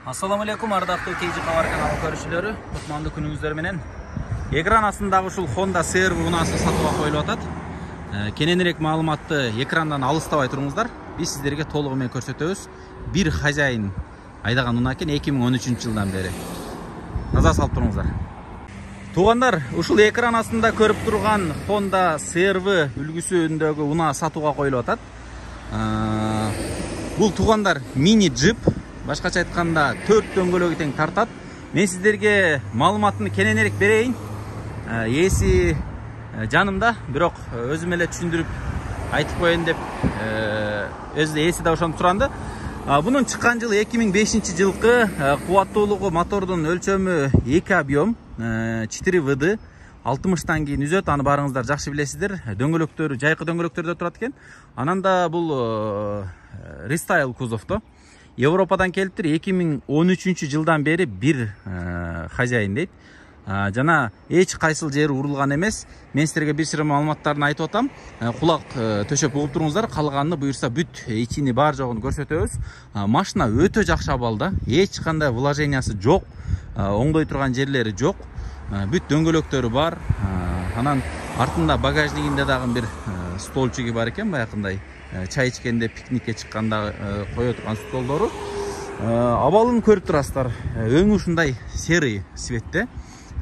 Assalamu alaikum, ардактуу KG Кабар каналы көрүүчүлөрү. Кутмандуу күнүңүздөр менен. Экран астындагы ушул Honda CR-V унаасы сатууга коюлуп атат. Кененирээк маалыматты экрандан алыстабай туруңуздар. Биз сиздерге толугу менен көрсөтөбүз. Бир хажайын айдаган унаа экен 2013-жылдан бери. Назар салып туруңуздар. Туугандар, ушул экран астында көрүп турган Honda CR-V үлгүсүндөгү унаа сатууга коюлуп атат. Бул туугандар мини джип. Башкача айтканда 4 дөңгөлөгү тең тартат. Мен сиздерге маалыматын кененирээк берейин. Эси жанымда, бирок өзүм эле түшүндүрүп айтып коеюн деп өзү эси да ошентип туранды. Бунун чыккан жылы 2005-жылкы, кубаттуулугу мотордун өлчөмү 2 объем, 4 ВД, 60тан кийин үзөт, аны баарыңыздар жакшы билесиздер. Дөңгөлөктөрү жайкы дөңгөлөктөрдө турат экен. Анан да бул рестайл кузовдо. Европадан келиптир, 2013-жылдан бери бир хажайын дейт. Жана эч кайсыл жери урулган эмес. Мен силерге бир сыйра маалыматтарын айтып атам. Кулак төшөп угуп туруңуздар. Калганын буюрса бүт ичини бар жогун көрсөтөбүз. Машина өтө жакшы абалда. Эч кандай вложениясы жок. Оңдой турган жерлери жок. Бүт дөңгөлөктөрү бар. Анан артында багажнигинде дагы бир столчуги бар экен, баягындай чай ичкенде, пикникке чыкканда кое турган столдору. Абалын көрүп турасыздар. Өңү ушундай серый цветте.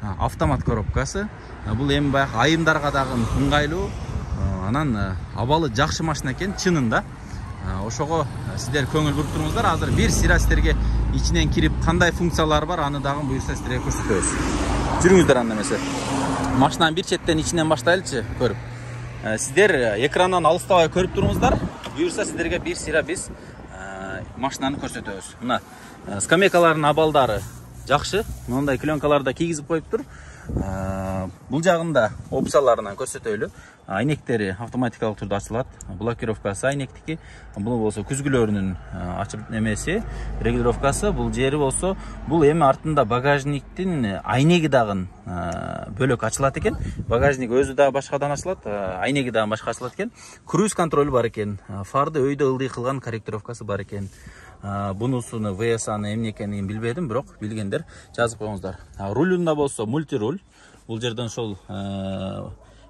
Автомат коробкасы. Бул эми баягы айымдарга дагы ыңгайлуу. Анан абалы жакшы машина экен, чынында. Ошого сиздер көңүл буруп туруңуздар. Азыр бир сыйра сиздерге ичинен кирип кандай функциялары бар, аны дагы буюрса сиздерге көрсөтөбүз. Жүрүңүздөр анда эмесе. Машинанын бир четтен ичинен баштайлычы көрүп. Сиздер экрандан алыстабай көрүп туруңуздар. Буюрса сиздерге бир сыйра биз машинаны көрсөтөбүз. Мына скамейкалардын абалдары жакшы. Мындай клёнкаларды кийгизип коюптур. Бул жагында опцияларынан көрсөтөлү. Айнектери автоматикалык түрдө ачылат. Блокировкасы айнектики. Бул болсо күзгүлөрүнүн ачып немеси, регулировкасы. Бул жери болсо, бул эми артында багажниктин айнеги дагы бөлөк ачылат экен. Багажник өзү дагы башкадан ачылат, айнеги дагы башка ачылат экен. Круиз контроль бар экен. Фарды өйдө ылдый кылган корректировкасы бар экен. Бунусуну VSA-ны эмне экенин билбедим, бирок билгендер жазып коюңуздар. Рулунда болсо мультируль. Бул жерден ошол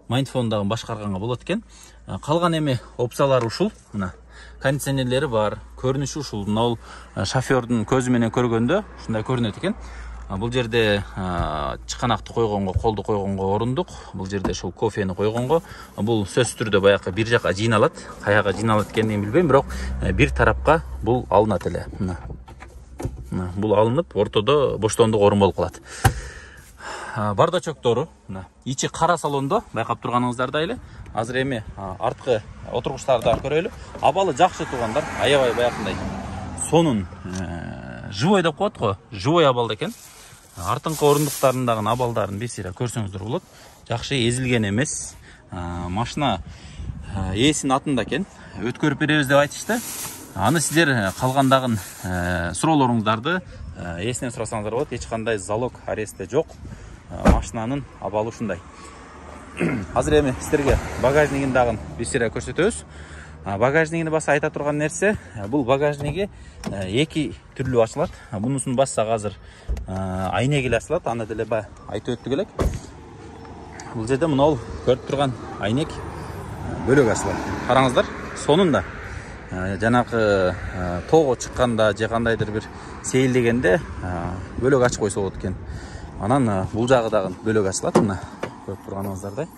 майнфондагы башкарганга болот экен. Калган эми опциялары ушул. Мына кондиционерлери бар, көрүнүшү ушул. Мына шофёрдун көзү менен көргөндө ушундай көрүнөт экен. Бул жерде чыканакты койгонго, колду койгонго орундук. Бул жерде ушул кофени койгонго. Бул сөзсүз түрдө баягы бир жака жыйналат. Каяга жыйналат экенин билбейм, бирок бир тарапка бул алынат эле. Мына бул алынып, ортодо боштондук орун болуп калат. Бардачоктору, мына ичи кара салондо, байкап турганыңыздарда эле. Азыр эми арткы отургучтарды көрөлү. Абалы жакшы туугандар, аябай баягындай сонун живой деп коет го, живой абалда экен. Артыңкы орундуктарындагы абалдарын бир сыйра көрсөңүздөр болот. Жакшы эзилген эмес. Машина ээсинин атында экен. Өткөрүп беребиз деп айтышты. Аны сиздер калгандагы суроолоруңуздарды ээсинен сурасаңыздар болот. Эч кандай залог, аресте жок. Машинанын абалы ушундай. Азыр эми сиздерге багажнигин дагы бир сыйра көрсөтөбүз. Багажнигини баса айта турган нерсе, бул багажниги эки түрлүү ачылат. Бунусун бассак азыр айнеги эле ачылат, аны деле айтып өттүк элек. Бул жерде мына көрүп турган айнек бөлөк ачылат. Караңыздар, сонунда жанакы тоого чыкканда же кандайдыр бир сейилдегенде бөлөк ачып койсо болот экен. Анан бул жагы дагы бөлөк ачылат, мына көрүп турганыңыздардай.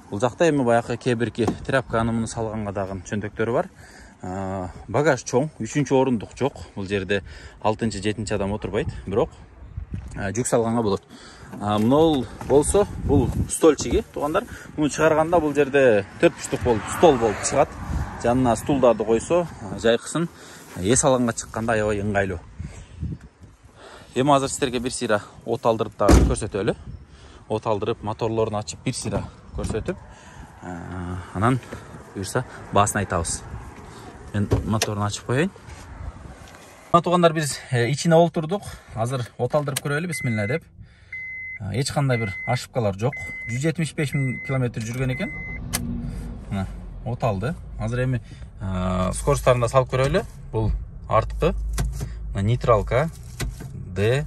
Бул жакта эми баягы кээ-бирки тряпканы муну салганга дагы чөнтөктөрү бар. Багаж чоң, 3-чү орундук жок. Бул жерде 6-чы, 7-чи адам отурбайт, бирок жүк салганга болот. Мына болсо, бул столчиги, туугандар. Муну чыгарганда бул жерде 4 бурчтук болуп, стол болуп чыгат. Жанына стулдарды койсо, жайкысын эс алганга чыкканда аябай ыңгайлуу. Эми азыр сиздерге бир сыйра от алдырып дагы көрсөтөлү. От алдырып, моторлорун ачып бир сыйра көрсөтүп, анан буюрса баасын айтабыз. Мен моторун ачып коеюн. Туугандар, биз ичине олтурдук. Азыр от алдырып көрөлү, бисмилла деп. Эч кандай бир ошибкалар жок. 175 000 км жүргөн экен. Мына от алды. Азыр эми скоросттарын да салып көрөлү. Бул арткы, нейтралка, D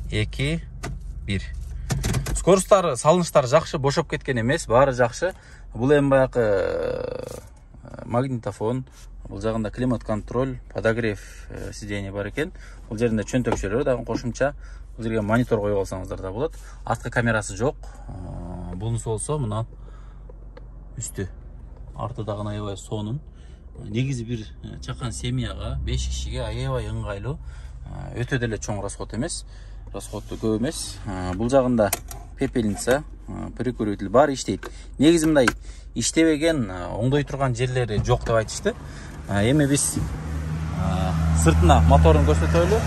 2 1. Скоросттары, салыныштары жакшы, бошоп кеткен эмес, баары жакшы. Бул эми баягы магнитофон, бул жагында климат контроль, подогрев сиденье бар экен. Бул жеринде чөнтөкчөлөр дагы кошумча. Бул жерге монитор коюп алсаңыздар да болот. Арткы камерасы жок. Бунусу болсо мына үстү. Артыдагы аябай сонун. Негизи бир чакан семьяга 5 кишиге аябай ыңгайлуу. Өтө деле чоң расход эмес. Расходу көп эмес. Бул жагында пепельница, прикуритель бар, иштейт. Негизи мындай иштебеген, оңдой турган жерлери жок деп айтышты. Эми биз сыртына моторун көрсөтөлү.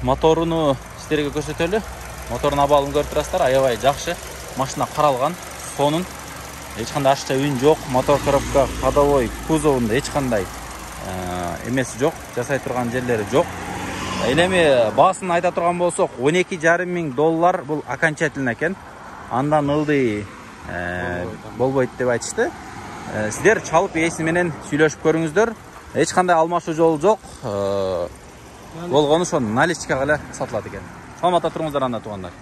Моторуну сиздерге көрсөтөлү. Мотордун абалын көрүп турасыздар, аябай жакшы. Машина каралган, сонун. Эч кандай ашча үн жок. Мотор коробка ходовой кузовунда эч кандай эмеси жок, жасай турган жерлери жок. Элеми баасын айта турган болсок, $12,5 миң бул окончательно экен. Андан ылдый болбойт деп айтышты. Сиздер чалып ээси менен сүйлөшүп көрүңүздөр. Эч кандай алмашуу жолу жок. Болгону ошо наличкага эле сатылат экен. Саламатта туруңуздар анда туугандар.